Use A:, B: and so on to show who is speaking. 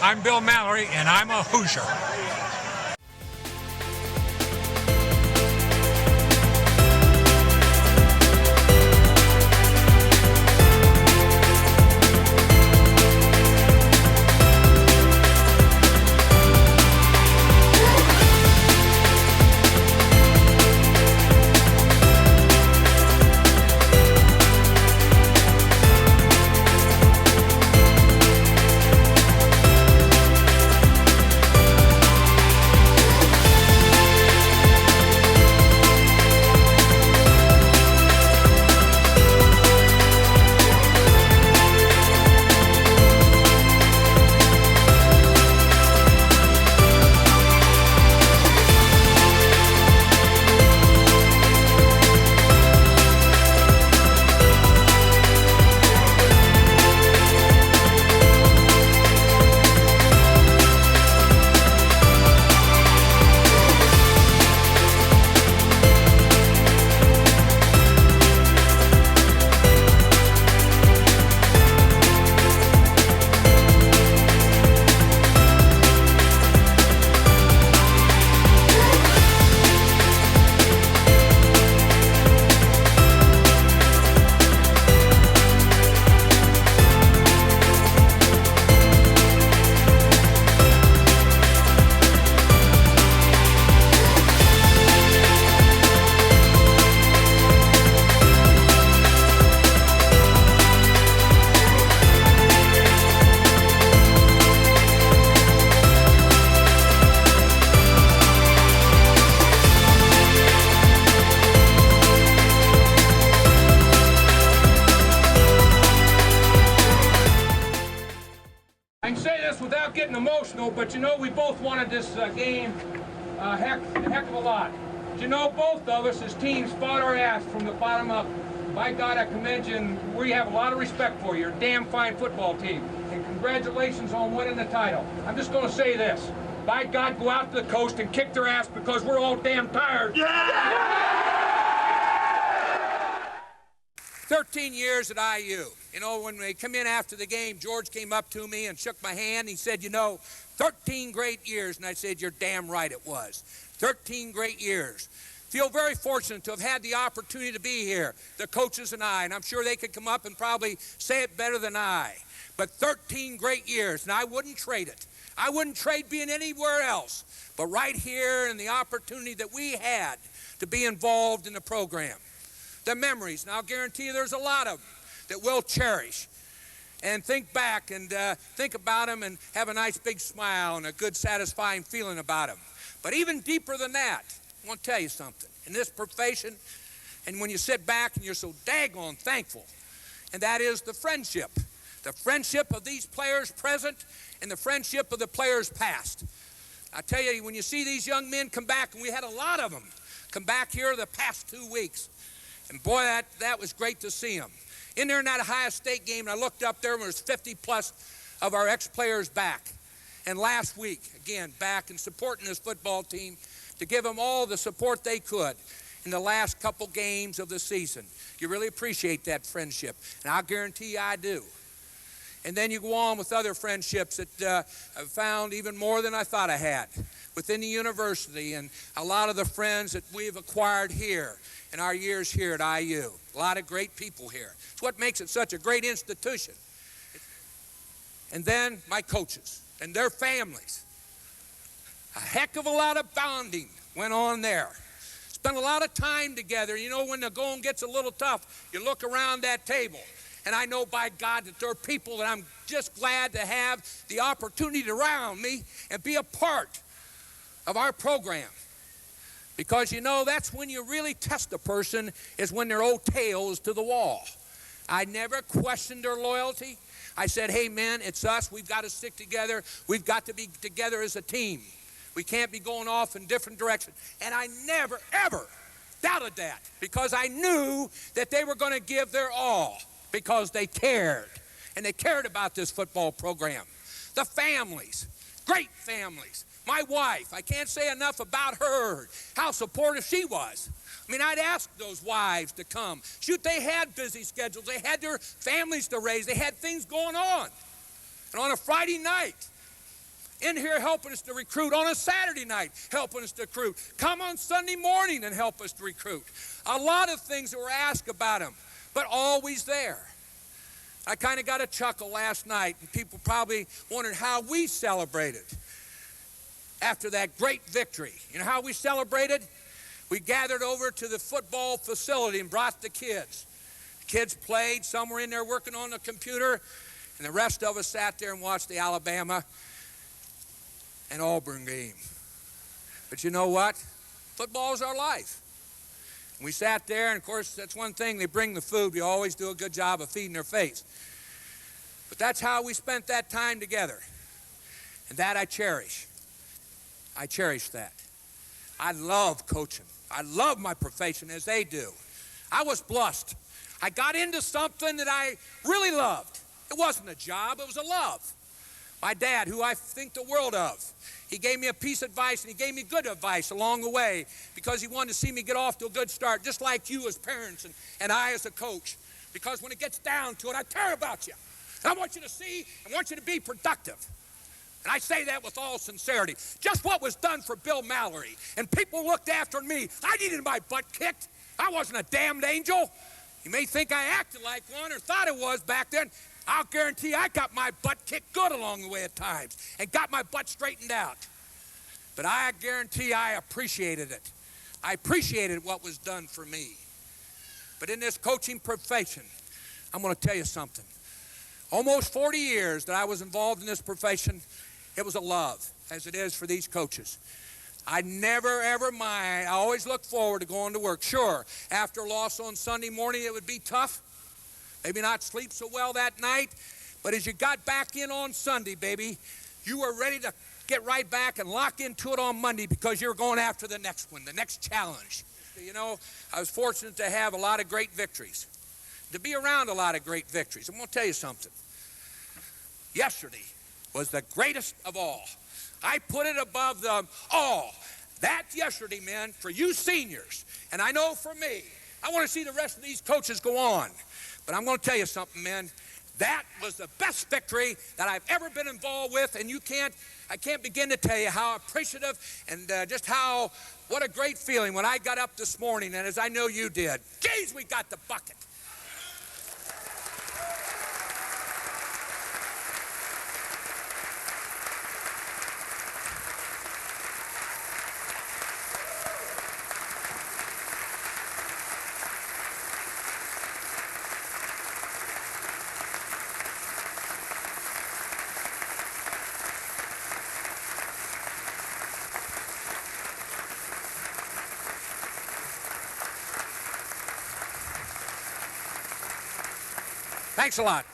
A: I'm Bill Mallory, and I'm a Hoosier.
B: I can say this without getting emotional, but you know we both wanted this game a heck of a lot. But you know, both of us as teams fought our ass from the bottom up. By God, I commend you, and we have a lot of respect for you. You're a damn fine football team. And congratulations on winning the title. I'm just going to say this. By God, go out to the coast and kick their ass because we're all damn tired.
C: Yeah! 13 years at IU. You know, when they come in after the game, George came up to me and shook my hand. He said, you know, 13 great years. And I said, you're damn right it was. 13 great years. Feel very fortunate to have had the opportunity to be here, the coaches and I. And I'm sure they could come up and probably say it better than I. But 13 great years, and I wouldn't trade it. I wouldn't trade being anywhere else. But right here and the opportunity that we had to be involved in the program. The memories, and I'll guarantee you there's a lot of them that we'll cherish and think back and think about them and have a nice big smile and a good satisfying feeling about them. But even deeper than that, I want to tell you something. In this profession, and when you sit back and you're so daggone thankful, and that is the friendship of these players present and the friendship of the players past. I tell you, when you see these young men come back, and we had a lot of them come back here the past 2 weeks, and boy, that was great to see them. In there in that Ohio State game, and I looked up there, and there was 50 plus of our ex-players back. And last week, again, back and supporting this football team to give them all the support they could in the last couple games of the season. You really appreciate that friendship, and I'll guarantee you I do. And then you go on with other friendships that I've found even more than I thought I had within the university, and a lot of the friends that we've acquired here in our years here at IU. A lot of great people here. It's what makes it such a great institution. And then my coaches and their families. A heck of a lot of bonding went on there. Spent a lot of time together. You know, when the going gets a little tough, you look around that table. And I know, by God, that there are people that I'm just glad to have the opportunity to surround me and be a part of our program. Because, you know, that's when you really test a person, is when their old tail is to the wall. I never questioned their loyalty. I said, hey, man, it's us. We've got to stick together. We've got to be together as a team. We can't be going off in different directions. And I never, ever doubted that, because I knew that they were going to give their all, because they cared. And they cared about this football program. The families, great families. My wife, I can't say enough about her, how supportive she was. I mean, I'd ask those wives to come. Shoot, they had busy schedules. They had their families to raise. They had things going on. And on a Friday night, in here helping us to recruit on a Saturday night, helping us to recruit. Come on Sunday morning and help us to recruit. A lot of things that were asked about him, but always there. I kind of got a chuckle last night, and people probably wondered how we celebrated after that great victory. You know how we celebrated? We gathered over to the football facility and brought the kids. The kids played. Some were in there working on the computer, and the rest of us sat there and watched the Alabama and Auburn game. But you know what? Football is our life. And we sat there, and of course, that's one thing. They bring the food. We always do a good job of feeding their face. But that's how we spent that time together. And that I cherish. I cherish that. I love coaching. I love my profession as they do. I was blessed. I got into something that I really loved. It wasn't a job, it was a love. My dad, who I think the world of, he gave me a piece of advice, and he gave me good advice along the way because he wanted to see me get off to a good start, just like you as parents and I as a coach. Because when it gets down to it, I care about you. I want you to see and want you to be productive. And I say that with all sincerity. Just what was done for Bill Mallory. And people looked after me. I needed my butt kicked. I wasn't a damned angel. You may think I acted like one or thought it was back then. I'll guarantee I got my butt kicked good along the way at times and got my butt straightened out. But I guarantee I appreciated it. I appreciated what was done for me. But in this coaching profession, I'm going to tell you something. Almost 40 years that I was involved in this profession, it was a love, as it is for these coaches. I never, ever mind. I always look forward to going to work. Sure, after a loss on Sunday morning, it would be tough. Maybe not sleep so well that night. But as you got back in on Sunday, baby, you were ready to get right back and lock into it on Monday because you were going after the next one, the next challenge. You know, I was fortunate to have a lot of great victories, to be around a lot of great victories. I'm going to tell you something. Yesterday was the greatest of all. I put it above them all. That yesterday, man, for you seniors, and I know for me, I want to see the rest of these coaches go on. But I'm going to tell you something, man. That was the best victory that I've ever been involved with, and I can't begin to tell you how appreciative and just what a great feeling when I got up this morning, and as I know you did. Geez, we got the bucket. Thanks a lot.